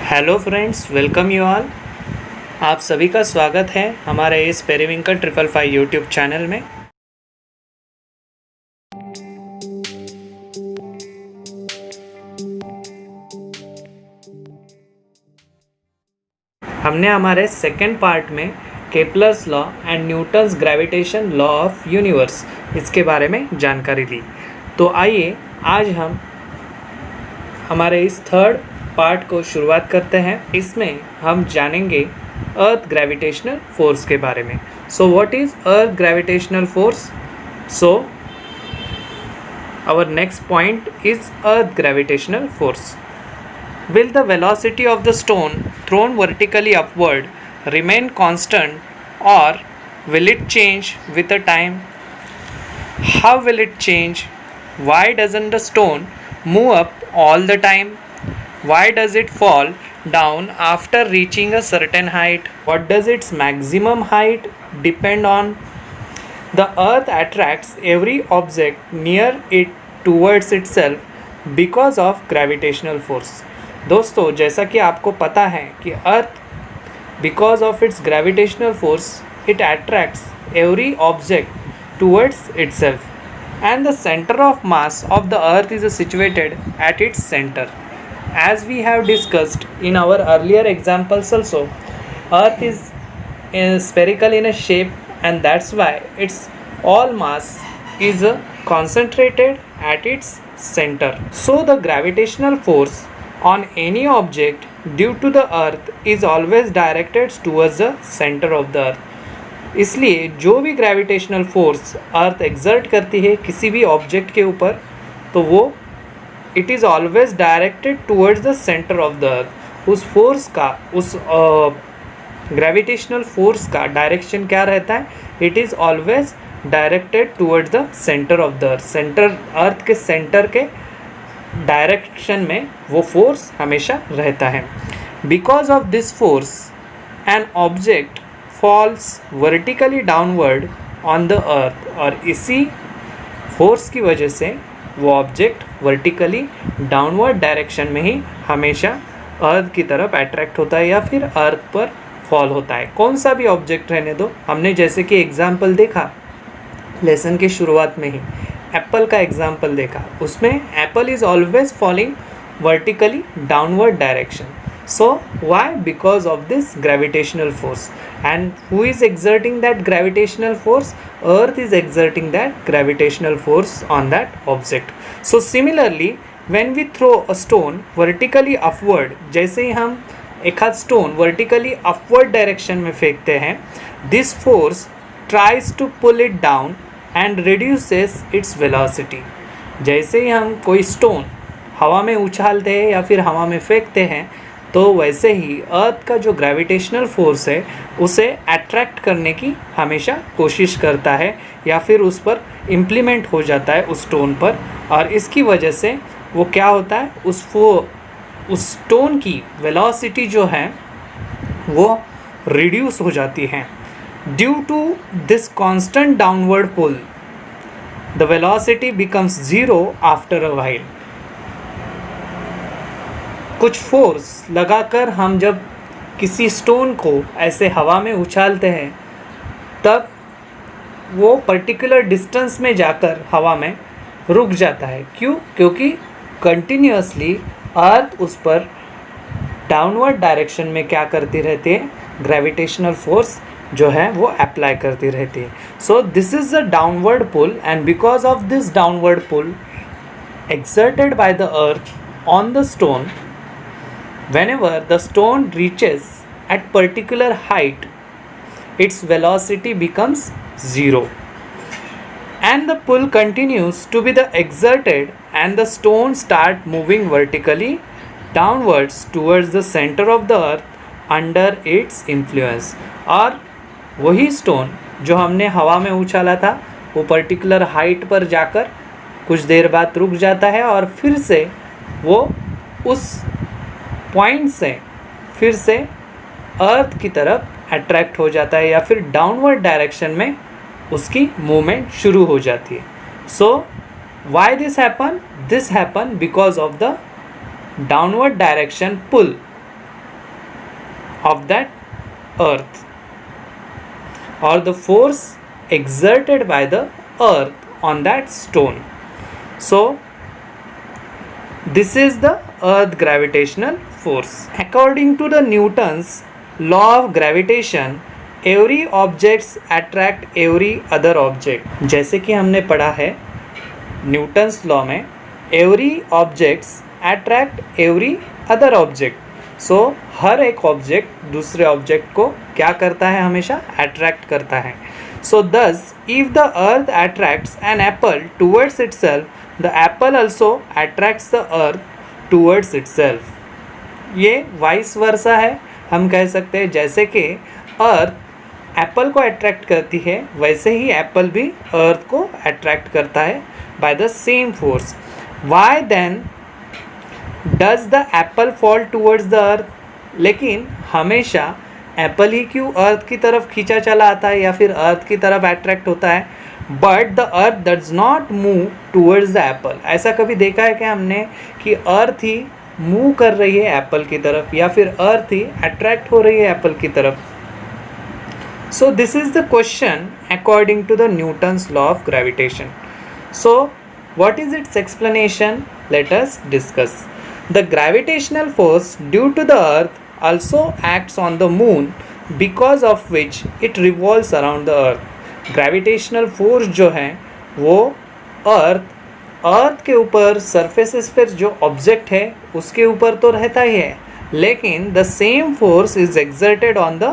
Hello friends, welcome you all. आप सभी का स्वागत है हमारे इस पेरीविंकल 555 यूट्यूब चैनल में। हमने हमारे सेकेंड पार्ट में Kepler's law and Newton's gravitation law of universe इसके बारे में जानकारी ली। तो आइए आज हम हमारे इस थर्ड पार्ट को शुरुआत करते हैं। इसमें हम जानेंगे अर्थ ग्रेविटेशनल फोर्स के बारे में। So what is earth gravitational force? So our next point is earth gravitational force. Will the velocity of the stone thrown vertically upward remain constant, or will it change with the time? How will it change? Why doesn't the stone move up all the time? Why does it fall down after reaching a certain height? What does its maximum height depend on? The earth attracts every object near it towards itself because of gravitational force. दोस्तों, जैसा कि आपको पता है कि earth because of its gravitational force it attracts every object towards itself and the centre of mass of the earth is situated at its centre. As we have discussed in our earlier examples also, earth is spherical in a shape and that's why its all mass is concentrated at its center. So the gravitational force on any object due to the earth is always directed towards the center of the earth. इसलिए जो भी gravitational force अर्थ exert करती है किसी भी object के ऊपर, तो वो it is always directed towards the centre of the earth. उस फोर्स का, उस ग्रेविटेशनल फोर्स का डायरेक्शन क्या रहता है? It is always directed towards the centre of the earth. Centre, earth के सेंटर के डायरेक्शन में वो फोर्स हमेशा रहता है. Because of this force an object falls vertically downward on the earth. और इसी फोर्स की वजह से वो ऑब्जेक्ट वर्टिकली डाउनवर्ड डायरेक्शन में ही हमेशा अर्थ की तरफ अट्रैक्ट होता है या फिर अर्थ पर फॉल होता है. कौन सा भी ऑब्जेक्ट रहने दो. हमने जैसे कि एग्जाम्पल देखा लेसन की शुरुआत में ही, एप्पल का एग्जाम्पल देखा, उसमें apple is always falling vertically downward direction. So why? Because of this gravitational force. And who is exerting that gravitational force? Earth is exerting that gravitational force on that object. So similarly when we throw a stone vertically upward, जैसे ही हम एक हाथ stone vertically upward direction में फेंकते हैं, this force tries to pull it down and reduces its velocity. जैसे ही हम कोई स्टोन हवा में उछालते हैं या फिर हवा में फेंकते हैं, तो वैसे ही अर्थ का जो ग्रेविटेशनल फोर्स है उसे अट्रैक्ट करने की हमेशा कोशिश करता है या फिर उस पर इम्प्लीमेंट हो जाता है उस स्टोन पर. और इसकी वजह से वो क्या होता है, उस स्टोन की वेलोसिटी जो है वो रिड्यूस हो जाती है. Due to this constant downward pull, the velocity becomes zero after a while. कुछ फोर्स लगाकर हम जब किसी स्टोन को ऐसे हवा में उछालते हैं, तब वो पर्टिकुलर डिस्टेंस में जाकर हवा में रुक जाता है. क्यों? क्योंकि कंटिन्यूसली अर्थ उस पर डाउनवर्ड डायरेक्शन में क्या करती रहती है? ग्रेविटेशनल फोर्स जो है वो अप्लाई करती रहती है. So this is a downward pull and because of this downward pull exerted by the earth on the stone, whenever the stone reaches at particular height, its velocity becomes zero and the pull continues to be the exerted and the stone start moving vertically downwards towards the center of the earth under its influence. और वही stone जो हमने हवा में उछाला था वो particular height पर जाकर कुछ देर बाद रुक जाता है और फिर से वो उस पॉइंट से फिर से अर्थ की तरफ अट्रैक्ट हो जाता है या फिर डाउनवर्ड डायरेक्शन में उसकी मूवमेंट शुरू हो जाती है. So why this happen? This happen because of the downward direction pull of that earth, or the force exerted by the earth on that stone. So this is the earth gravitational force. According to the Newton's law of gravitation, every objects attract every other object. जैसे कि हमने पढ़ा है Newton's law में, every objects attract every other object. सो हर एक object दूसरे object को क्या करता है, हमेशा अट्रैक्ट करता है. So thus if the earth attracts an apple towards itself, the apple also attracts the earth towards itself. ये वाइस वर्सा है, हम कह सकते हैं जैसे कि अर्थ एप्पल को अट्रैक्ट करती है वैसे ही एप्पल भी अर्थ को अट्रैक्ट करता है by the same force. Why then does the apple fall towards the earth? लेकिन हमेशा एप्पल ही क्यों अर्थ की तरफ खींचा चला आता है या फिर अर्थ की तरफ अट्रैक्ट होता है? But the earth does not move towards the Apple. ऐसा कभी देखा है कि हमने कि अर्थ ही मूव कर रही है एप्पल की तरफ या फिर अर्थ ही अट्रैक्ट हो रही है एप्पल की तरफ? So this is the question according to the Newton's law of gravitation. So what is its explanation? Let us discuss. The gravitational force due to the earth also acts on the moon, because of which it revolves around the earth. Gravitational force जो है वो अर्थ के ऊपर surfaces पर जो object है उसके ऊपर तो रहता ही है, लेकिन the same force is exerted on the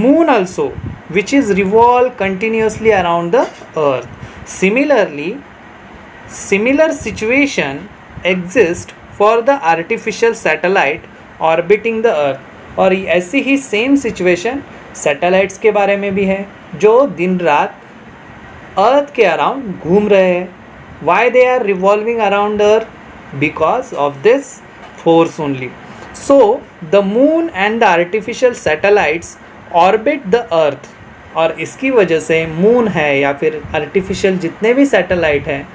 moon also, which is revolve continuously around the earth. Similar situation exists for the artificial satellite orbiting the earth. और ऐसी ही सेम सिचुएशन सैटेलाइट्स के बारे में भी है जो दिन रात अर्थ के अराउंड घूम रहे हैं. Why they are revolving around earth? Because of this force only. So the moon and the artificial satellites orbit the earth. और इसकी वजह से मून है या फिर आर्टिफिशियल जितने भी सैटेलाइट हैं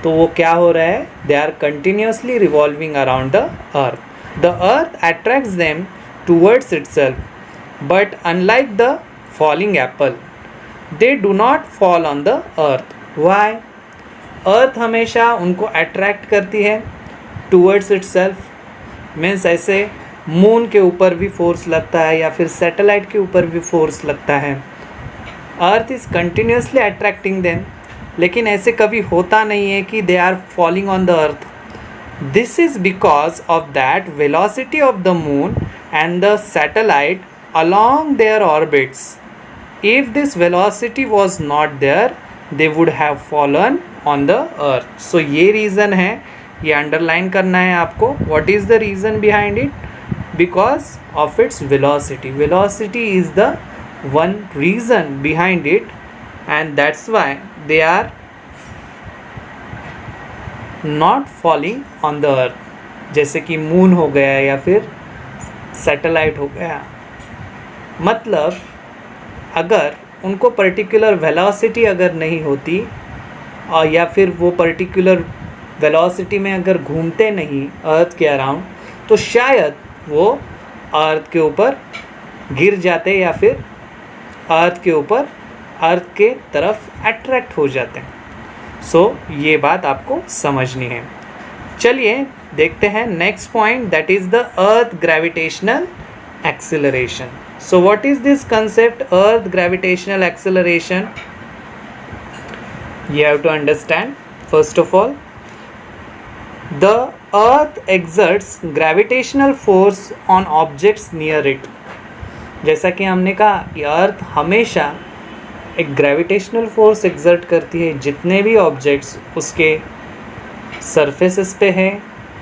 तो वो क्या हो रहा है, they are continuously revolving around the earth. The earth attracts them towards itself, but unlike the falling apple they do not fall on the earth. Why? Earth हमेशा उनको अट्रैक्ट करती है टूवर्ड्स इटसेल्फ. मीन्स ऐसे moon के ऊपर भी force लगता है या फिर सैटेलाइट के ऊपर भी फोर्स लगता है. Earth is continuously attracting them, लेकिन ऐसे कभी होता नहीं है कि they are falling on the earth. This is because of that velocity of the moon and the satellite along their orbits. If this velocity was not there they would have fallen on the earth. So ये reason है, ये underline करना है आपको. What is the reason behind it? Because of its velocity. Velocity is the one reason behind it, and that's why they are not falling on the earth. जैसे कि moon हो गया या फिर सैटेलाइट हो गया. मतलब अगर उनको पर्टिकुलर वेलोसिटी अगर नहीं होती और या फिर वो पर्टिकुलर वेलोसिटी में अगर घूमते नहीं अर्थ के अराउंड तो शायद वो अर्थ के ऊपर गिर जाते या फिर अर्थ के तरफ अट्रैक्ट हो जाते हैं. सो ये बात आपको समझनी है. चलिए देखते हैं next point, that is the earth gravitational acceleration. So what is this concept earth gravitational acceleration? you have to understand. First of all, the earth exerts gravitational force on objects near it. जैसा कि हमने कहा कि अर्थ हमेशा एक gravitational force exert करती है जितने भी ऑब्जेक्ट्स उसके सरफेसेस पे हैं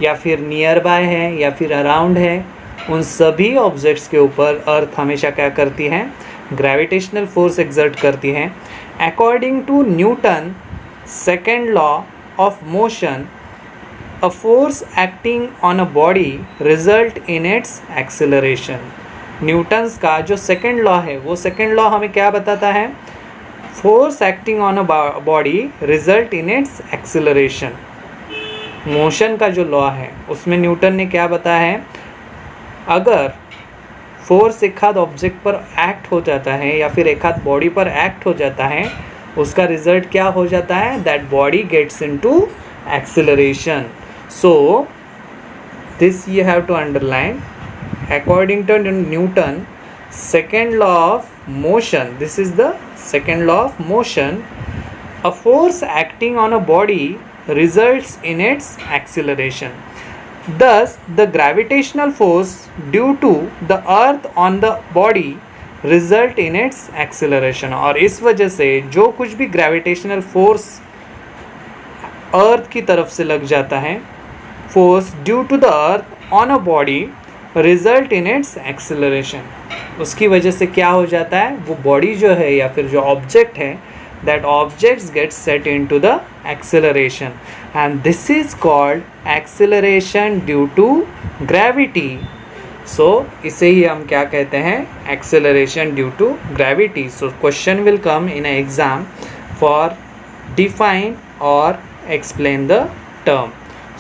या फिर नियर बाय है या फिर अराउंड है, उन सभी ऑब्जेक्ट्स के ऊपर अर्थ हमेशा क्या करती है, ग्रेविटेशनल फोर्स एक्सर्ट करती है. According to Newton second law of motion, a force acting on a body result in its acceleration. Newton's का जो सेकेंड लॉ है वो सेकेंड लॉ हमें क्या बताता है? Force acting on a body result in its acceleration. Motion का जो लॉ है उसमें न्यूटन ने क्या बताया है? अगर फोर्स एक आध ऑब्जेक्ट पर एक्ट हो जाता है या फिर एक आध बॉडी पर एक्ट हो जाता है, उसका रिजल्ट क्या हो जाता है? That body gets into acceleration. So this you have to underline. According to Newton second law of motion, this is the second law of motion, a force acting on a body results in its acceleration. Thus the gravitational force due to the earth on the body result in its acceleration. और इस वजह से जो कुछ भी gravitational force अर्थ की तरफ से लग जाता है, force due to the earth on a body result in its acceleration, उसकी वजह से क्या हो जाता है? वो बॉडी जो है या फिर जो ऑब्जेक्ट है, that objects get set into the acceleration, and this is called acceleration due to gravity. So इसे ही हम क्या कहते हैं? Acceleration due to gravity. So question will come in exam for define और explain the term.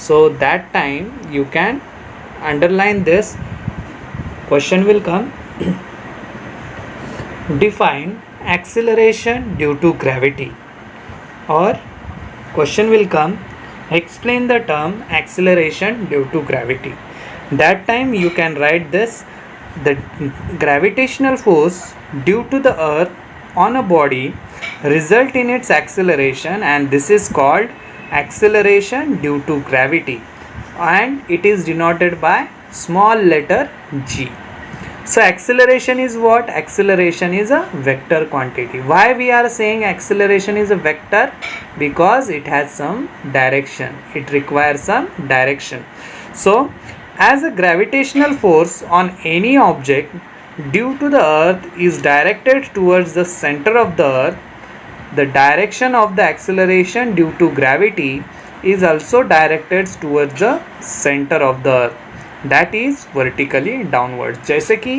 So that time you can underline this. Question will come. Define acceleration due to gravity. Or question will come, explain the term acceleration due to gravity. That time you can write this. The gravitational force due to the earth on a body result in its acceleration, and this is called acceleration due to gravity, and it is denoted by small letter g. So acceleration is what? Acceleration is a vector quantity. Why we are saying acceleration is a vector? Because it has some direction, it requires some direction. So as a gravitational force on any object due to the earth is directed towards the center of the earth, the direction of the acceleration due to gravity is also directed towards the center of the earth, that is vertically downwards. जैसे कि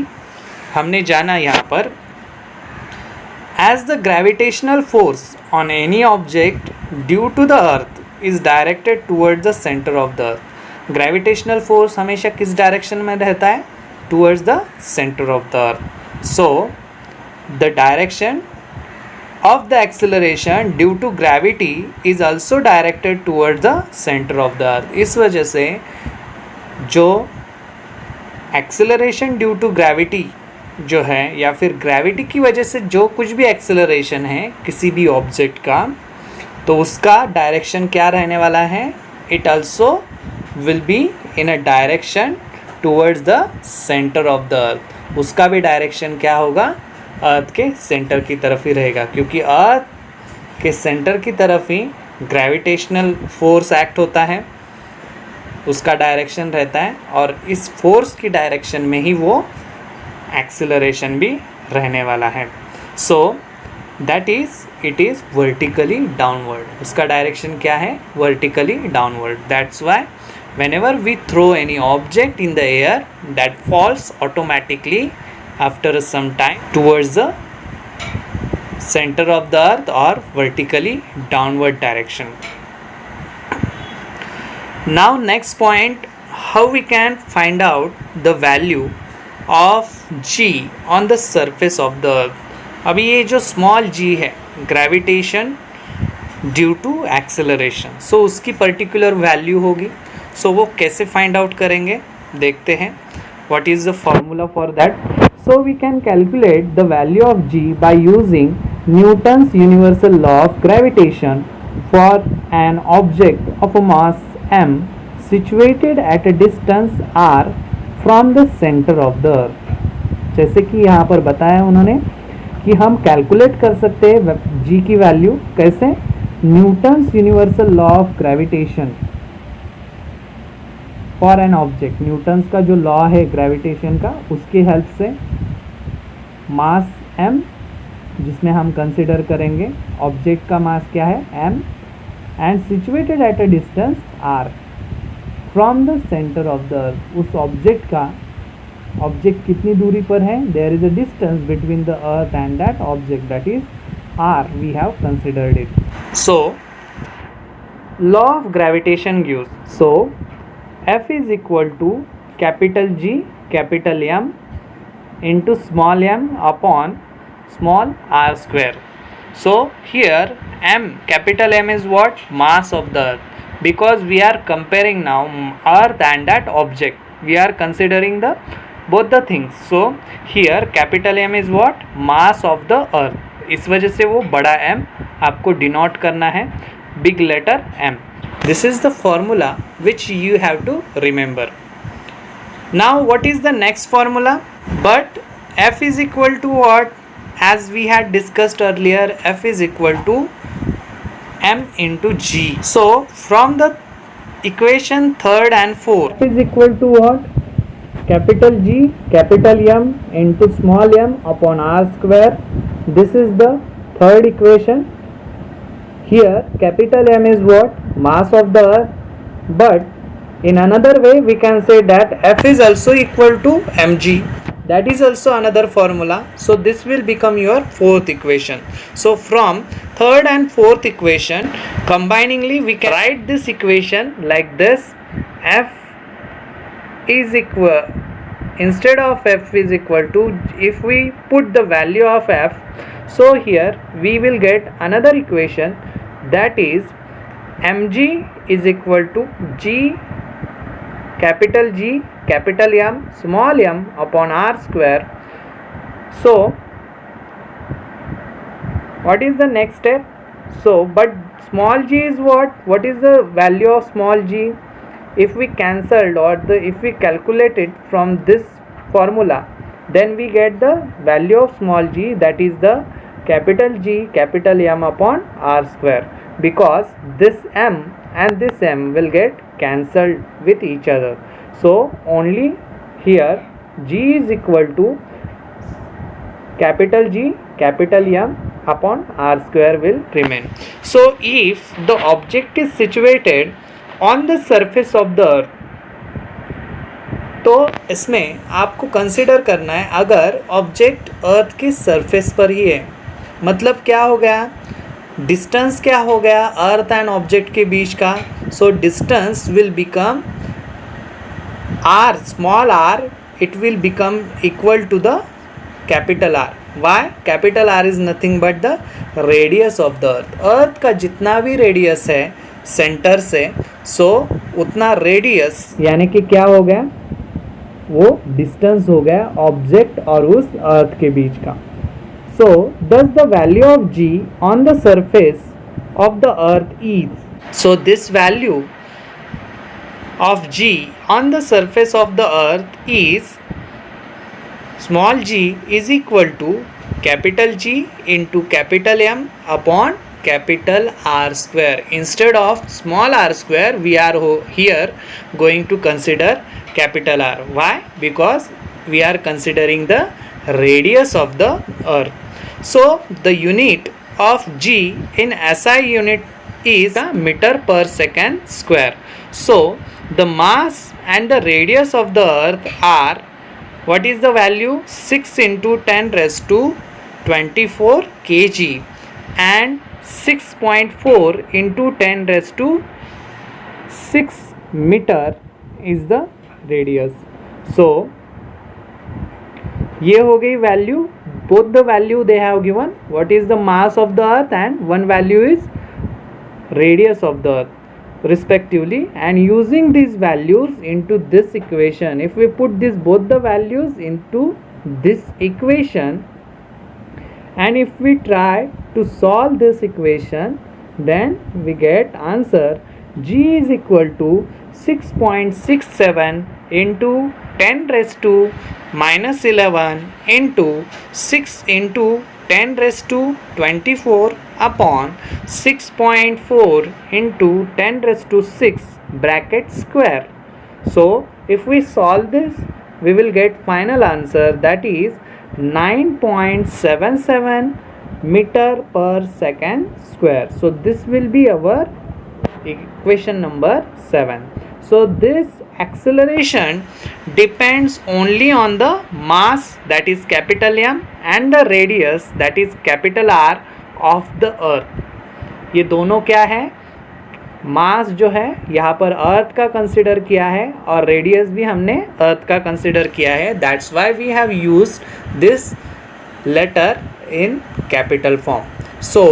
हमने जाना यहाँ पर, as the gravitational force on any object due to the earth is directed towards the center of the earth. Gravitational force हमेशा किस direction में रहता है? Towards the center of the earth. So the direction of the acceleration due to gravity is also directed towards the center of the earth. इस वजह से जो acceleration due to gravity जो है, या फिर ग्रेविटी की वजह से जो कुछ भी एक्सेलरेशन है किसी भी ऑब्जेक्ट का, तो उसका डायरेक्शन क्या रहने वाला है? It also will be in a direction towards the centre of the अर्थ. उसका भी डायरेक्शन क्या होगा? अर्थ के सेंटर की तरफ ही रहेगा, क्योंकि अर्थ के सेंटर की तरफ ही ग्रेविटेशनल फोर्स एक्ट होता है, उसका डायरेक्शन रहता है, और इस फोर्स की डायरेक्शन में ही वो एक्सेलरेशन भी रहने वाला है. So that is it is vertically downward. उसका डायरेक्शन क्या है? Vertically downward. That's why whenever we throw any object in the air, that falls automatically after some time towards the center of the earth or vertically downward direction. Now next point, how we can find out the value of g on the surface of the earth. अभी ये जो small g है, gravitation due to acceleration, so उसकी particular value होगी. So वो कैसे find out करेंगे? देखते हैं. What is the formula for that? So we can calculate the value of g by using Newton's universal law of gravitation for an object of a mass m situated at a distance r from the center of the earth. जैसे कि यहाँ पर बताया उन्होंने कि हम calculate कर सकते हैं g की वैल्यू कैसे? Newton's universal law of gravitation for an object. Newton's का जो लॉ है ग्रेविटेशन का, उसकी हेल्प से मास m, जिसमें हम कंसिडर करेंगे ऑब्जेक्ट का मास क्या है? m, and situated at a distance r from the centre of the earth. उस ऑब्जेक्ट का, ऑब्जेक्ट कितनी दूरी पर है? There is a distance between the earth and that object, that is r. We have considered it. So law of gravitation gives, so F is equal to capital G, capital M into small m upon small r square. So here m, capital M is what? Mass of the earth, because we are comparing now earth and that object. We are considering the both the things. So here capital M is what? Mass of the earth. इस वजह से वो बड़ा M आपको denote करना है big letter M. This is the formula which you have to remember. Now what is the next formula? But F is equal to what? As we had discussed earlier, F is equal to M into G. So from the equation third and fourth, F is equal to what? Capital G, capital M into small m upon r square. This is the third equation. Here capital M is what? Mass of the earth. But in another way we can say that F is also equal to mg. That is also another formula. So this will become your fourth equation. So from third and fourth equation combiningly we can write this equation like this. F is equal, instead of F is equal to, if we put the value of F, so here we will get another equation, that is mg is equal to G, capital G, capital M, small m upon r square. So what is the next step? So but small g is what? What is the value of small g? If we cancelled or if we calculate it from this formula, then we get the value of small g, that is the capital G, capital M upon r square, because this m and this m will get cancelled with each other. So only here g is equal to capital G, capital M upon r square will remain. So if the object is situated on the surface of the earth, तो इसमें आपको consider करना है अगर object अर्थ के surface पर ही है, मतलब क्या हो गया, डिस्टेंस क्या हो गया अर्थ एंड ऑब्जेक्ट के बीच का. So distance will become R, small R, it will become equal to the capital R. Why? Capital R is nothing but the radius of the earth. Earth का जितना भी radius है centre से, सो उतना radius यानी कि क्या हो गया, वो डिस्टेंस हो गया ऑब्जेक्ट और उस अर्थ के बीच का. सो दस the value of g on the surface of the earth is, so this value of g on the surface of the earth is small g is equal to capital G into capital M upon capital R square. Instead of small r square, we are here going to consider capital R. Why? Because we are considering the radius of the earth. So the unit of G in SI unit is a meter per second square. So the mass and the radius of the earth are, what is the value? 6 into 10 raised to 24 kg and 6.4 into 10 raised to 6 meter is the radius. So ये हो गई value. Both the value they have given. What is the mass of the earth and one value is radius of the earth respectively, and using these values into this equation, if we put this both the values into this equation and if we try to solve this equation, then we get answer g is equal to 6.67 into 10 raised to minus 11 into 6 into 10 raised to 24 upon 6.4 into 10 raised to 6 bracket square. So if we solve this, we will get final answer, that is 9.77 meter per second square. So this will be our equation number 7. So this acceleration depends only on the mass, that is capital M, and the radius, that is capital R of the earth. ये दोनों क्या है? मास जो है यहाँ पर अर्थ का consider किया है और रेडियस भी हमने अर्थ का कंसिडर किया है. That's why we have used this letter in capital form. So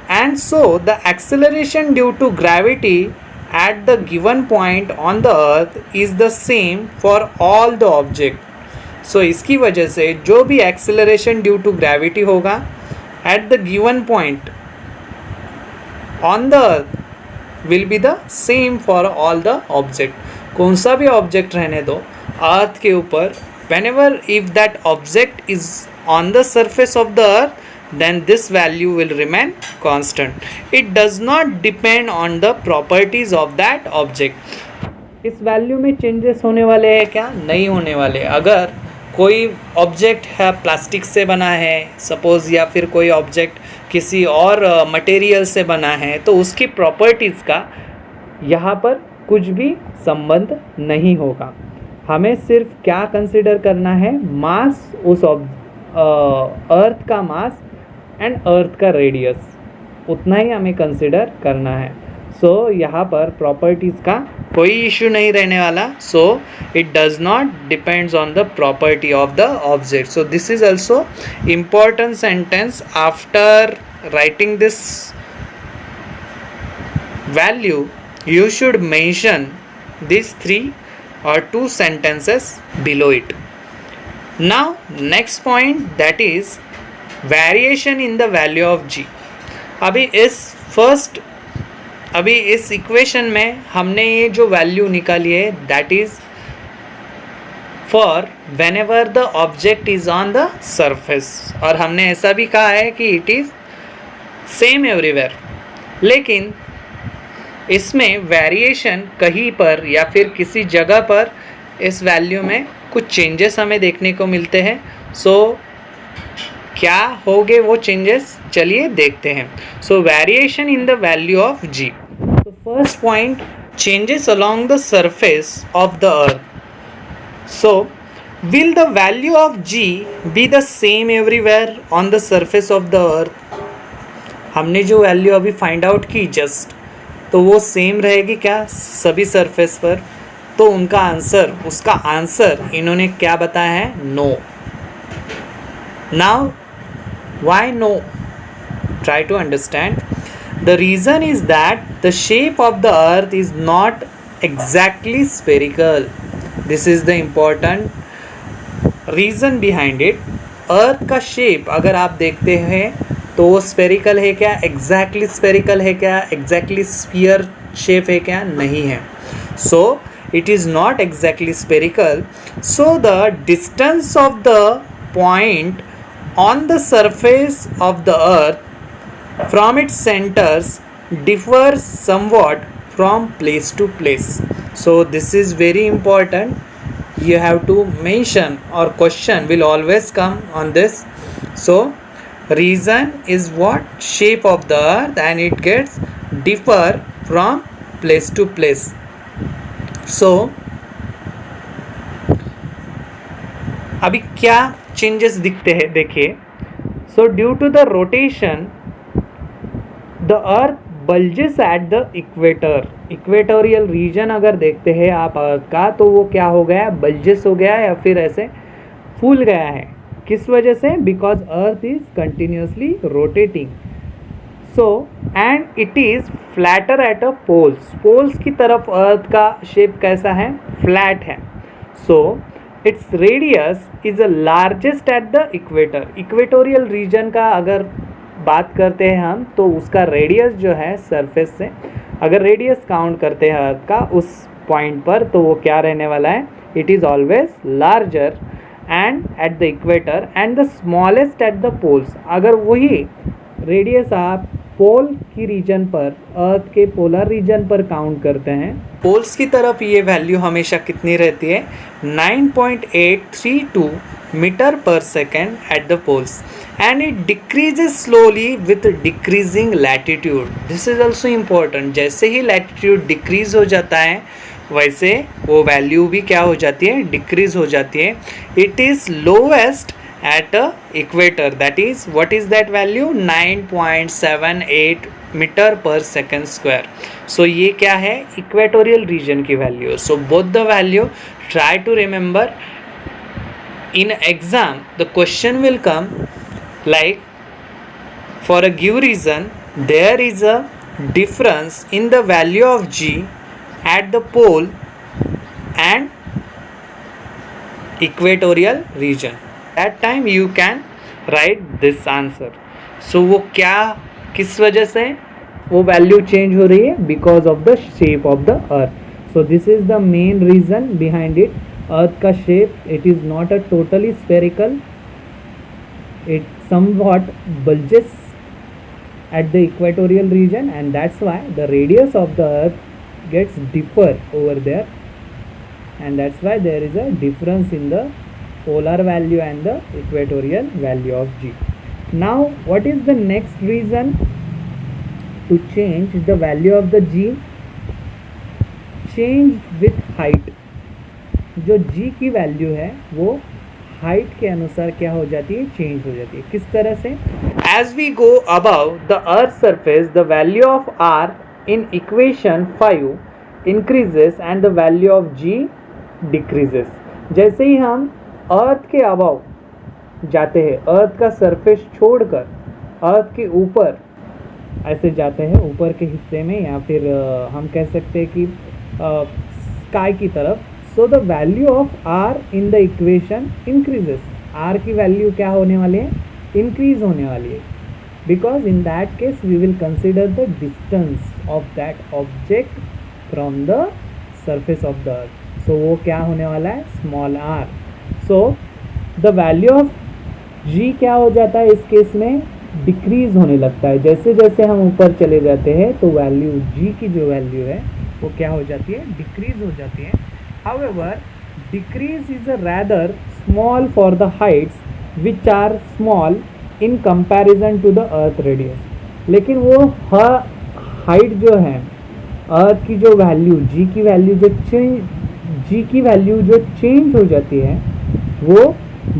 the acceleration due to gravity at the given point on the earth is the same for all the object. So इसकी वजह से जो भी acceleration due to gravity होगा at the given point on the earth will be the same for all the object. कौन सा भी object रहने दो earth के ऊपर, whenever if that object is on the surface of the earth, then this value will remain constant. It does not depend on the properties of that object. इस value में changes होने वाले हैं क्या? नहीं होने वाले. अगर कोई ऑब्जेक्ट है प्लास्टिक से बना है सपोज, या फिर कोई ऑब्जेक्ट किसी और मटेरियल से बना है, तो उसकी प्रॉपर्टीज़ का यहाँ पर कुछ भी संबंध नहीं होगा. हमें सिर्फ क्या कंसिडर करना है? मास, उस अर्थ का मास एंड अर्थ का रेडियस, उतना ही हमें कंसिडर करना है. सो यहाँ पर प्रॉपर्टीज़ का कोई इशू नहीं रहने वाला. So it does not depends on the property of the object. So this is also important sentence. After writing this value you should mention these 3 or 2 sentences below it. Now next point, that is variation in the value of g. अभी इस equation में हमने ये जो value निकाली है, that is for when ever the object is on the surface, और हमने ऐसा भी कहा है कि इट इज सेम एवरीवेयर. लेकिन इसमें वेरिएशन कहीं पर या फिर किसी जगह पर इस वैल्यू में कुछ चेंजेस हमें देखने को मिलते हैं. सो क्या होंगे वो चेंजेस, चलिए देखते हैं. So variation in the value of G. तो first point, changes along the surface of the earth. So will the value of G be the same everywhere on the surface of the earth. हमने जो value अभी find out की just, तो वो same रहेगी क्या सभी सरफेस पर? तो उसका आंसर इन्होंने क्या बताया है? No. Now why no? Try to understand. The reason is that the shape of the earth is not exactly spherical. This is the important reason behind it. Earth का शेप अगर आप देखते हैं तो वो स्फेरिकल है क्या? एग्जैक्टली स्फेरिकल है क्या? एग्जैक्टली स्फीयर शेप है क्या? नहीं है. So it is not exactly spherical. So the distance of the point on the surface of the earth from its centres differs somewhat from place to place. So this is very important. You have to mention, or question will always come on this. So reason is what? Shape of the earth, and it gets differ from place to place. So अभी क्या changes दिखते हैं देखिए. So due to the rotation the earth bulges at the equator. Equatorial region अगर देखते हैं आप अर्थ का, तो वो क्या हो गया? बल्जेस हो गया या फिर ऐसे फूल गया है. किस वजह से? Because earth is continuously rotating. So and it is flatter at a poles. Poles की तरफ अर्थ का शेप कैसा है? फ्लैट है. So its radius is the largest at the equator. Equatorial region का अगर बात करते हैं हम, तो उसका रेडियस जो है सरफेस से, अगर रेडियस काउंट करते हैं अर्थ का उस पॉइंट पर, तो वो क्या रहने वाला है? It is always larger and at the equator and the smallest at the poles. अगर वही रेडियस आप पोल की रीजन पर, अर्थ के पोलर रीजन पर काउंट करते हैं, पोल्स की तरफ ये वैल्यू हमेशा कितनी रहती है? 9.832 metre per second at the poles, and it decreases slowly with decreasing latitude. This is also important. जैसे ही latitude decrease हो जाता है, वैसे वो वैल्यू भी क्या हो जाती है? डिक्रीज हो जाती है. It is lowest at a equator, that is what is that value 9.78 metre per second square. So ये क्या है इक्वेटोरियल रीजन की value. So both the value try to remember. in exam the question will come like for a give reason there is a difference in the value of g at the pole and equatorial region. That time you can write this answer. So वो क्या किस वजह से वो value change हो रही है? Because of the shape of the earth. So this is the main reason behind it. Earth का shape it is not a totally spherical, it somewhat bulges at the equatorial region, and that's why the radius of the earth gets differ over there, and that's why there is a difference in the polar value and the equatorial value of g. Now what is the next reason to change the value of the g? Change with height. जो g की value है वो height के अनुसार क्या हो जाती है? चेंज हो जाती है. किस तरह से? As we go above the earth surface the value of r in equation 5 increases and the value of g decreases. जैसे ही हम अर्थ के अबव जाते हैं, अर्थ का सरफेस छोड़कर अर्थ के ऊपर ऐसे जाते हैं, ऊपर के हिस्से में, या फिर हम कह सकते हैं कि स्काई की तरफ. So the value of R in the equation increases. R की वैल्यू क्या होने वाली है? इंक्रीज होने वाली है. Because in that case we will consider the distance of that object from the surface of the earth. So वो क्या होने वाला है? Small R. So the value of G क्या हो जाता है इस केस में? डिक्रीज होने लगता है. जैसे जैसे हम ऊपर चले जाते हैं तो वैल्यू जी की जो वैल्यू है वो क्या हो जाती है? डिक्रीज हो जाती है. However, decrease is a rather small for the heights which are small in comparison to the earth radius. लेकिन वो हाइट जो है अर्थ की जो वैल्यू जी की वैल्यू जो चेंज हो जाती है वो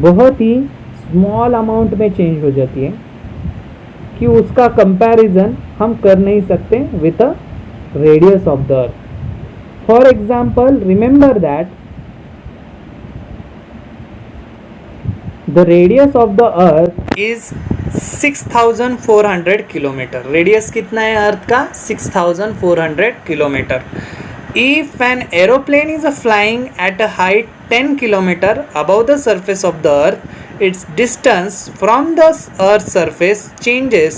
बहुत ही स्मॉल अमाउंट में चेंज हो जाती है कि उसका कंपैरिजन हम कर नहीं सकते with a radius of the earth. For example, remember that the radius of the earth is 6400 kilometre. Radius कितना है अर्थ का? 6400 kilometre. If an aeroplane is flying at a height 10 kilometer above the surface of the earth, its distance from the earth's surface changes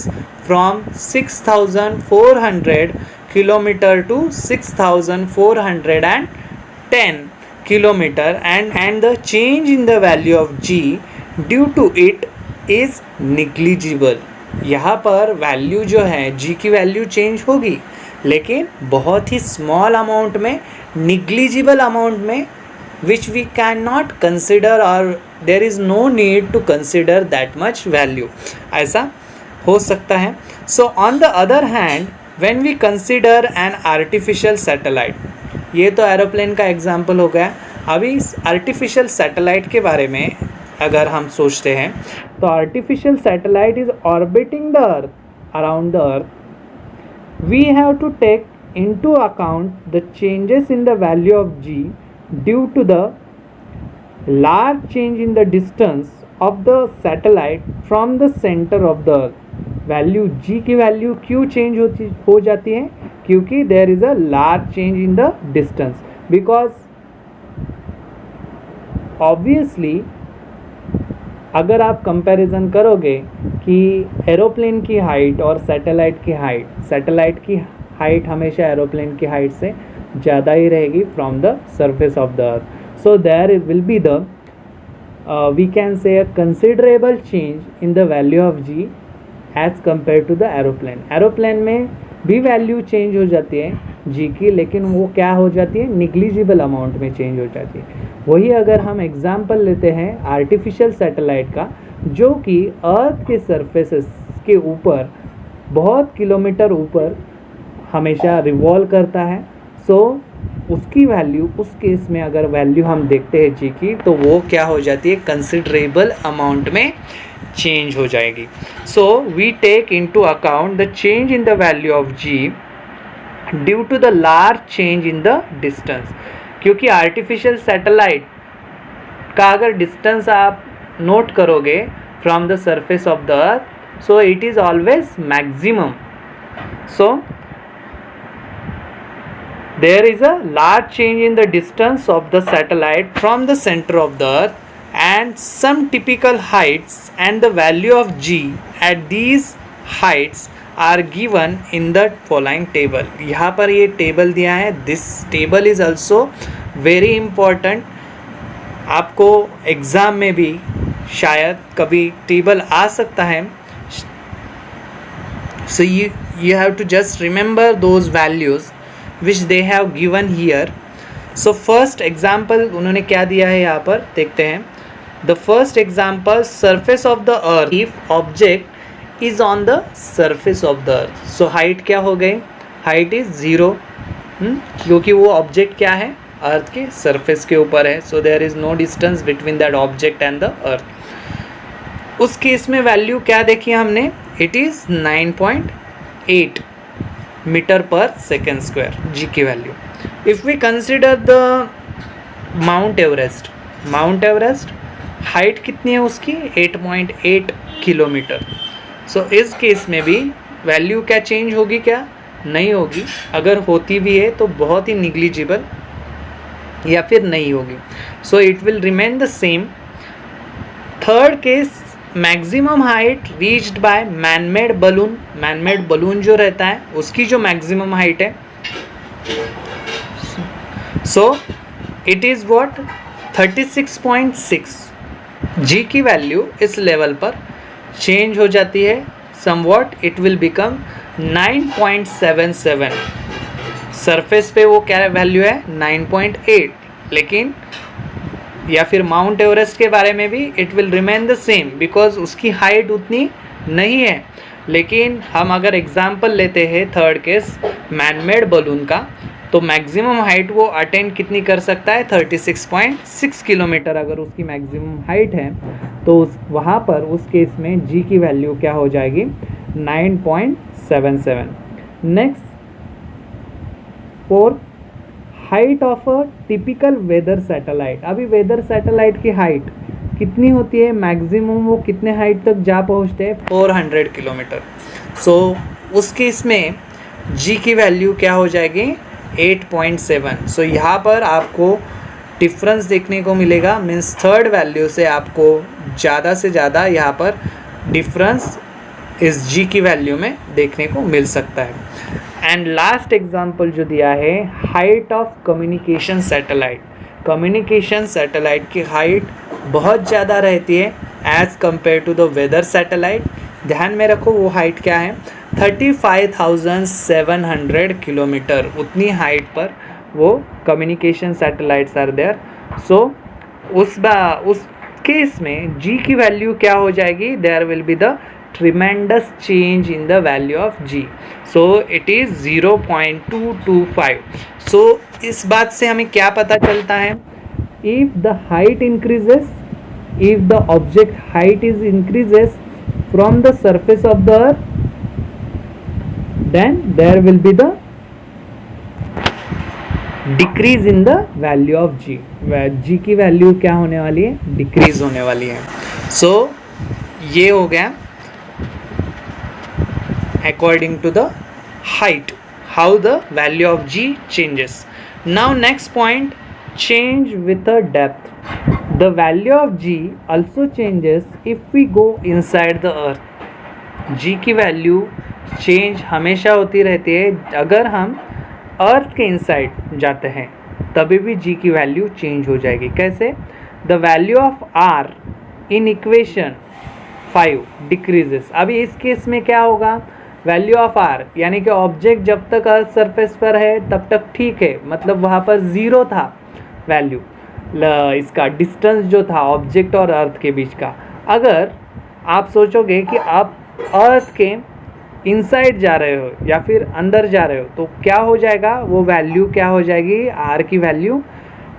from 6400 kilometer to 6410 kilometer, and the change in the value of g due to it is negligible. यहाँ पर value जो है g की value change होगी लेकिन बहुत ही small amount में, निग्लिजिबल अमाउंट में, which we can not consider और there is no need to consider that much value. ऐसा हो सकता है. So on the other hand when we consider an artificial satellite, ये तो एरोप्लेन का एग्जाम्पल हो गया. अभी इस आर्टिफिशियल सैटेलाइट के बारे में अगर हम सोचते हैं तो artificial satellite is orbiting the earth around the earth. We have to take into account the changes in the value of ji due to the large change in the distance of the satellite from the centre of the earth. Value G की value क्यों change हो जाती है? क्योंकि there is a large change in the distance. Because obviously अगर आप comparison करोगे कि एरोप्लेन की हाइट और सैटेलाइट की हाइट हमेशा एरोप्लेन की हाइट से ज़्यादा ही रहेगी from the surface of the earth. So there will be the we can say a considerable change in the value of g as compare to the aeroplane. Aeroplane में भी value change हो जाती है G की, लेकिन वो क्या हो जाती है? निग्लिजिबल अमाउंट में चेंज हो जाती है. वही अगर हम एग्जाम्पल लेते हैं आर्टिफिशियल सैटेलाइट का, जो कि अर्थ के सरफेसेस के ऊपर बहुत किलोमीटर ऊपर हमेशा रिवॉल्व करता है. सो उसकी वैल्यू, उस केस में अगर वैल्यू हम देखते हैं जी की, तो वो क्या हो जाती है, कंसिडरेबल अमाउंट में चेंज हो जाएगी. So we take into account the change in the value of ji due to the large change in the distance. क्योंकि आर्टिफिशियल सैटेलाइट का अगर डिस्टेंस आप नोट करोगे from the surface of the earth, so it is always maximum. So there is a large change in the distance of the satellite from the center of the earth and some typical heights, and the value of g at these heights are given in the following table. यहाँ पर ये table दिया है. This table is also very important. आपको exam में भी शायद कभी टेबल आ सकता है. So you have to just remember those values which they have given here. So first example उन्होंने क्या दिया है यहाँ पर देखते हैं. The first example, surface of the earth if object is on the surface of the earth. So height क्या हो गई, height is 0, क्योंकि वो object क्या है, अर्थ के surface के ऊपर है. So there is no distance between that object and the earth. उस केस में वैल्यू क्या देखी हमने, it is 9.8 metre per second square g की वैल्यू. If we consider the Mount Everest, Mount Everest height कितनी है उसकी, 8.8 किलोमीटर. सो इस केस में भी वैल्यू क्या चेंज होगी, क्या नहीं होगी. अगर होती भी है तो बहुत ही निग्लिजिबल या फिर नहीं होगी. So it will remain the same. Third case, maximum height reached by manmade balloon. Manmade balloon जो रहता है उसकी जो मैक्सिमम हाइट है, सो इट इज़ व्हाट, 36.6. जी की वैल्यू इस लेवल पर चेंज हो जाती है. Somewhat it will become 9.77. Surface पे वो क्या वैल्यू है, 9.8. लेकिन या फिर माउंट एवरेस्ट के बारे में भी it will remain the same because उसकी हाइट उतनी नहीं है. लेकिन हम अगर एग्जांपल लेते हैं थर्ड केस मैनमेड बलून का, तो मैक्सिमम हाइट वो अटेंड कितनी कर सकता है, 36.6 किलोमीटर अगर उसकी मैक्सिमम हाइट है, तो वहाँ पर उस केस में जी की वैल्यू क्या हो जाएगी, 9.77. Next, fourth, height of a typical weather satellite. अभी वेदर सैटेलाइट की हाइट कितनी होती है, मैक्सिमम वो कितने हाइट तक जा पहुंचते हैं, 400 किलोमीटर. सो उस केस में जी की वैल्यू क्या हो जाएगी, 8.7. सो यहाँ पर आपको डिफरेंस देखने को मिलेगा, मीन्स थर्ड वैल्यू से आपको ज़्यादा से ज़्यादा यहाँ पर डिफरेंस इस जी की वैल्यू में देखने को मिल सकता है. एंड लास्ट एग्जांपल जो दिया है, height of communication satellite. Communication satellite की हाइट बहुत ज़्यादा रहती है as compare to the weather satellite. ध्यान में रखो वो हाइट क्या है, 35,700 किलोमीटर. उतनी हाइट पर वो communication satellites are there. So उस केस में जी की वैल्यू क्या हो जाएगी, there will be the tremendous change in the value of g. So it is 0.225. So इस बात से हमें क्या पता चलता है, if the height increases, if the object height is increases from the surface of the earth, then there will be the decrease in the value of g. g की value क्या होने वाली है, डिक्रीज होने वाली है. So ये हो गया according to the height, how the value of g changes. Now next point, change with the depth. The value of g also changes if we go inside the earth. g की value change हमेशा होती रहती है अगर हम अर्थ के inside जाते हैं, तभी भी g की वैल्यू चेंज हो जाएगी. कैसे, the value of r in equation 5 decreases. अभी इस केस में क्या होगा, वैल्यू ऑफ आर यानी कि ऑब्जेक्ट जब तक अर्थ सरफेस पर है तब तक ठीक है, मतलब वहाँ पर ज़ीरो था वैल्यू, इसका डिस्टेंस जो था ऑब्जेक्ट और अर्थ के बीच का. अगर आप सोचोगे कि आप अर्थ के इनसाइड जा रहे हो या फिर अंदर जा रहे हो तो क्या हो जाएगा, वो वैल्यू क्या हो जाएगी, आर की वैल्यू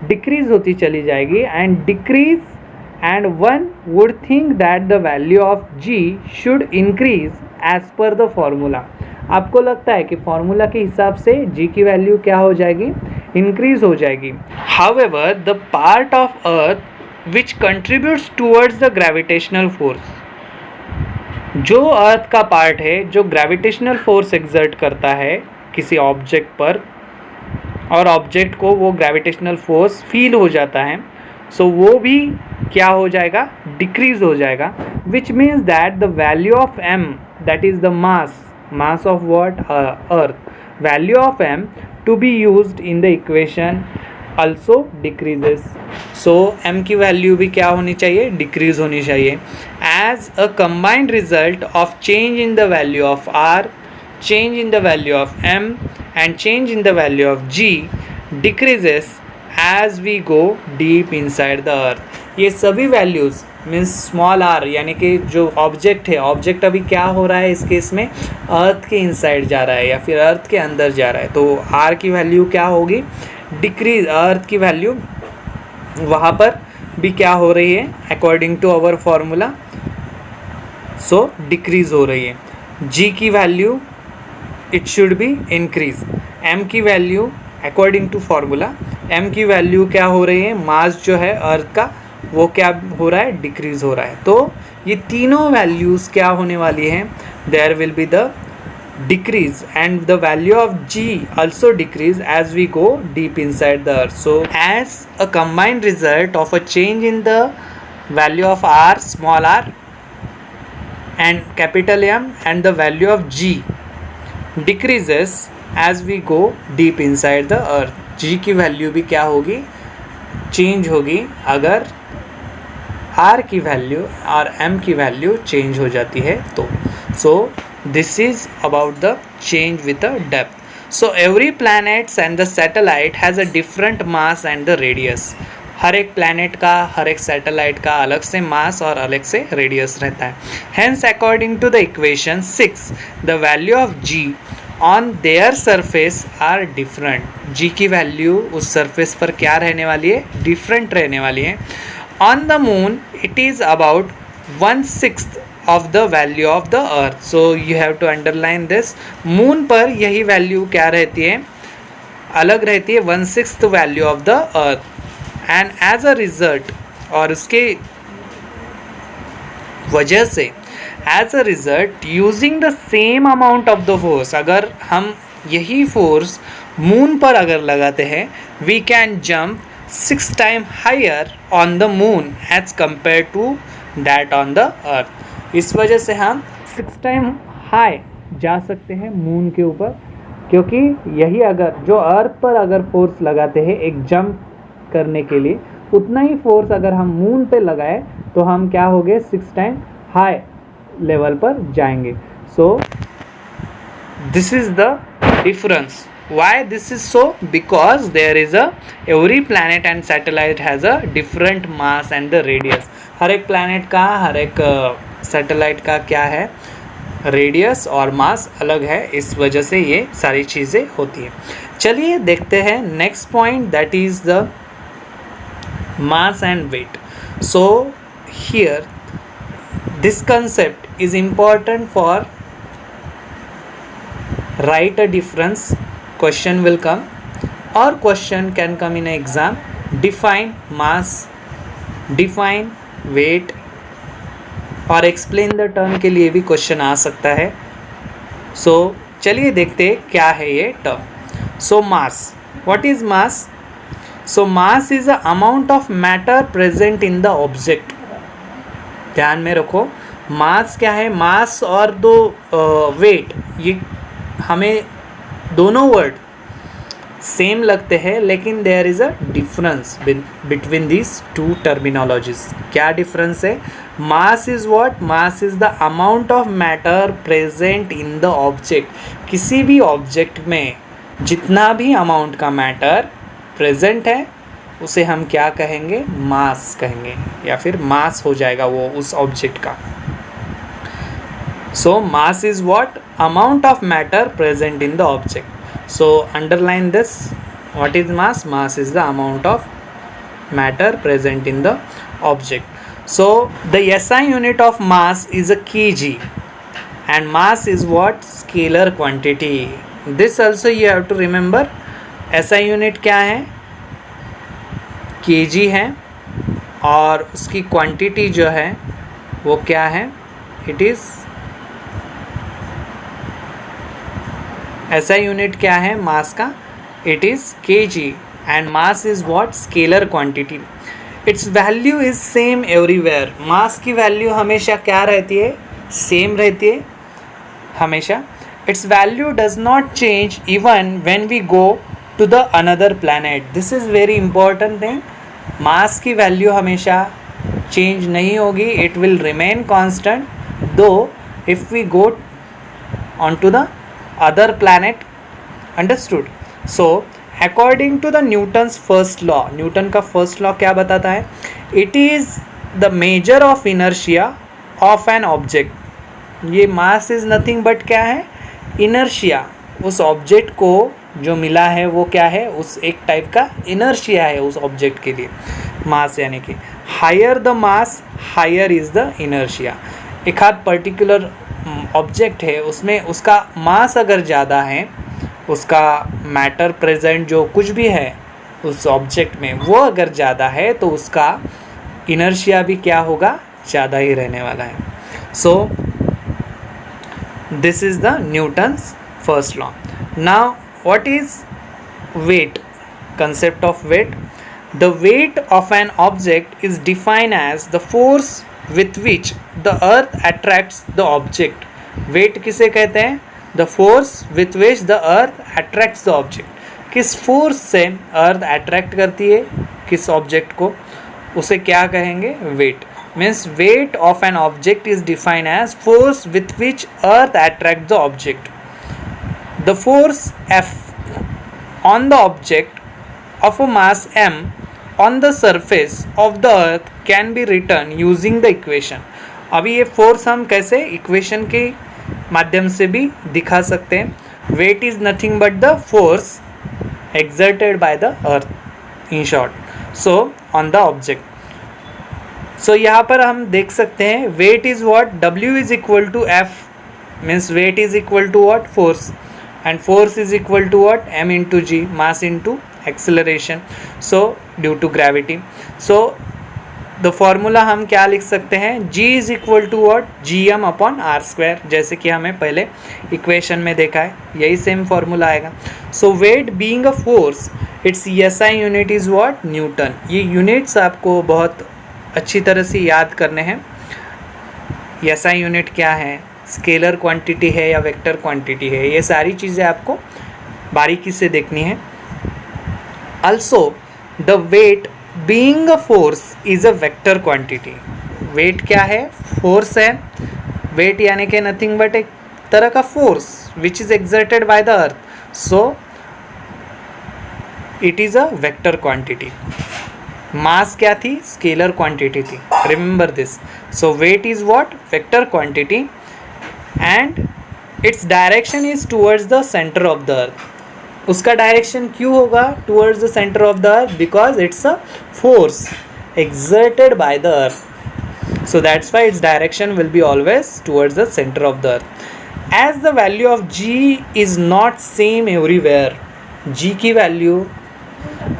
डिक्रीज होती चली जाएगी and decrease and one would think that the value of G should increase as per the formula. आपको लगता है कि फॉर्मूला के हिसाब से जी की वैल्यू क्या हो जाएगी, इंक्रीज हो जाएगी। However the part of earth which contributes towards the gravitational force, जो अर्थ का पार्ट है जो ग्रेविटेशनल फोर्स एक्सर्ट करता है किसी ऑब्जेक्ट पर और ऑब्जेक्ट को वो ग्रेविटेशनल फोर्स फील हो जाता है, सो वो भी क्या हो जाएगा, डिक्रीज हो जाएगा, which means that the value of M that is the mass of what, earth, value of M to be used in the equation also decreases। so m की वैल्यू भी क्या होनी चाहिए, डिक्रीज होनी चाहिए। as a combined result of change in the value of r, change in the value of m and change in the value of g decreases as we go deep inside the earth। ये सभी values means small are यानी कि जो object है, object अभी क्या हो रहा है इस केस में, अर्थ के इनसाइड जा रहा है या फिर अर्थ के अंदर जा रहा है, तो आर की वैल्यू क्या होगी, डिक्रीज। अर्थ की वैल्यू वहाँ पर भी क्या हो रही है, according to our formula, so decrease हो रही है। जी की value it should be increase. M की value according to formula, M की वैल्यू क्या हो रही है, मास जो है अर्थ का वो क्या हो रहा है, डिक्रीज हो रहा है। तो ये तीनों वैल्यूज़ क्या होने वाली हैं, there will be the decrease and the value of g also decrease as we go deep inside the earth। so as a combined result of a change in the value of r, small r and capital M and the value of g decreases as we go deep inside the earth। g की value भी क्या होगी, change होगी अगर r की value और m की value change हो जाती है तो। so this is about the change with the depth। so every planets and the satellite has a different mass and the radius। हर एक प्लैनेट का, हर एक सैटेलाइट का अलग से मास और अलग से रेडियस रहता है। hence according to the equation 6 the value of g on their surface are different। g की वैल्यू उस सरफेस पर क्या रहने वाली है, डिफरेंट रहने वाली है। on the moon it is about 1/6 of the value of the earth। so you have to underline this। Moon पर यही वैल्यू क्या रहती है, अलग रहती है, 1/6 value of the earth. And as a result, और उसके वजह से as a result using the same amount of the force, अगर हम यही फोर्स मून पर अगर लगाते हैं, we can jump 6 time higher on the moon as compare to that on the earth. इस वजह से हम 6 टाइम हाई जा सकते हैं मून के ऊपर, क्योंकि यही अगर जो अर्थ पर अगर फोर्स लगाते हैं एक जंप करने के लिए, उतना ही फोर्स अगर हम मून पे लगाए तो हम क्या हो गए, 6 टाइम हाई लेवल पर जाएंगे। सो this is the difference. why this is so, because there is a every planet and satellite has a different mass and the radius। हर एक प्लैनेट का, हर एक सैटेलाइट का क्या है, रेडियस और मास अलग है, इस वजह से ये सारी चीज़ें होती हैं। चलिए देखते हैं next point, that is the mass and weight. So here this concept is important for write a difference। question will come or question can come in an exam। define mass, define weight और explain the term के लिए भी question आ सकता है। सो चलिए देखते क्या है ये term. So mass, what is mass? So mass is a amount of matter present in the object. ध्यान में रखो, मास क्या है, मास और दो वेट, ये हमें दोनों वर्ड सेम लगते हैं, लेकिन there is a difference between this two terminologies. क्या डिफरेंस है? Mass is what? Mass is the amount of matter present in the object. किसी भी ऑब्जेक्ट में जितना भी अमाउंट का मैटर प्रेजेंट है उसे हम क्या कहेंगे? मास कहेंगे, या फिर मास हो जाएगा वो उस ऑब्जेक्ट का। So mass is what? Amount of matter present in the object. So underline this. What is mass? Mass is the amount of matter present in the object. So the SI unit of mass is a kg, and mass is what? Scalar quantity. This also you have to remember. SI unit क्या है? kg है, और उसकी quantity जो है वो क्या है? इट इज़ SI यूनिट क्या है मास का? It is kg, and mass is what? Scalar quantity. Its value is same everywhere. Mass की वैल्यू हमेशा क्या रहती है? सेम रहती है हमेशा. Its value does not change even when we go to the another planet. This is very important thing. Mass की value हमेशा चेंज नहीं होगी. It will remain constant though if we go on to the other planet. Understood? So according to the Newton's first law, Newton का first law क्या बताता है? It is the measure of inertia of an object. ये mass is nothing but क्या है? Inertia. उस object को जो मिला है वो क्या है? उस एक टाइप का इनर्शिया है उस ऑब्जेक्ट के लिए. मास यानी कि higher the mass higher is the inertia. एक आध पर्टिकुलर ऑब्जेक्ट है, उसमें उसका मास अगर ज़्यादा है, उसका मैटर प्रेजेंट जो कुछ भी है उस ऑब्जेक्ट में वो अगर ज़्यादा है तो उसका इनर्शिया भी क्या होगा? ज़्यादा ही रहने वाला है. So this is the Newton's first law. Now what is weight? Concept of weight. The weight of an object is defined as the force with which the earth attracts the object. weight किसे कहते हैं? the force with which the earth attracts the object. किस force से earth attract करती है किस object को, उसे क्या कहेंगे? Weight. Means weight of an object is defined as force with which earth attract the object. The force F on the object of a mass m on the surface of the earth can be written using the equation. अभी ये force हम कैसे equation के माध्यम से भी दिखा सकते हैं. Weight is nothing but the force exerted by the earth in short, so on the object. So यहाँ पर हम देख सकते हैं weight is what? W is equal to F, means weight is equal to what? Force, and force is equal to what? M into G, mass into acceleration, so due to gravity. So the formula हम क्या लिख सकते हैं? G is equal to what? gm upon r square, जैसे कि हमें पहले equation में देखा है, यही सेम फॉर्मूला आएगा. So weight being a force, its SI unit is what? Newton. ये यूनिट्स आपको बहुत अच्छी तरह से याद करने हैं. SI यूनिट क्या है? स्केलर क्वांटिटी है या वेक्टर क्वांटिटी है? ये सारी चीज़ें आपको बारीकी से देखनी है. Also the weight being a force is a vector quantity. weight क्या है? फोर्स है. weight यानी कि नथिंग बट एक तरह का force which is exerted by the earth, so it is a vector quantity. मास क्या थी? स्केलर क्वांटिटी थी. Remember this. so weight is what? vector quantity, and its direction is towards the center of the earth. उसका direction क्यों होगा towards the centre of the earth? Because it's a force exerted by the earth, so that's why its direction will be always towards the center of the earth. As the value of G is not same everywhere, G की value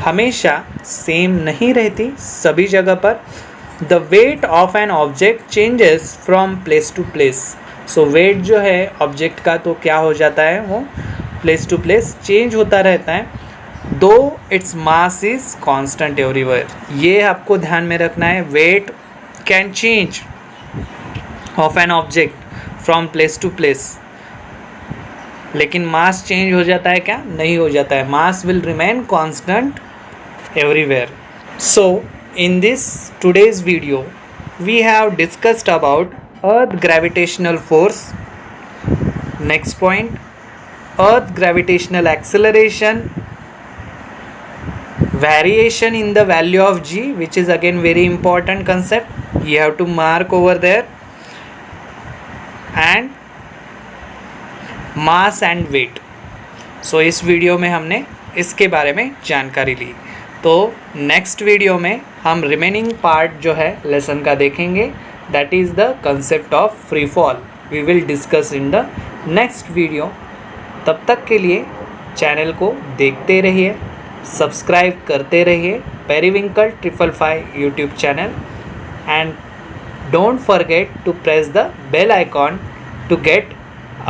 हमेशा same नहीं रहती सभी जगह पर. the weight of an object changes from place to place. so weight जो है object का तो क्या हो जाता है? वो प्लेस टू प्लेस चेंज होता रहता है, though its mass is constant everywhere. ये आपको ध्यान में रखना है. Weight can change of an object from place to place, लेकिन मास चेंज हो जाता है क्या? नहीं हो जाता है. Mass will remain constant everywhere. So in this today's video we have discussed about earth gravitational force. Next point, earth gravitational acceleration, variation in the value of G, which is again very important concept, you have to mark over there, and mass and weight. So इस video में हमने इसके बारे में जानकारी ली। तो next video में हम रिमेनिंग पार्ट जो है लेसन का देखेंगे, that is the concept of free fall. We will discuss in the next video. तब तक के लिए चैनल को देखते रहिए, सब्सक्राइब करते रहिए periwinkle 555 YouTube channel, and don't forget to press the bell icon to get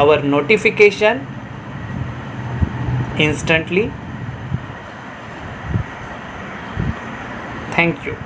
our notification instantly. Thank you.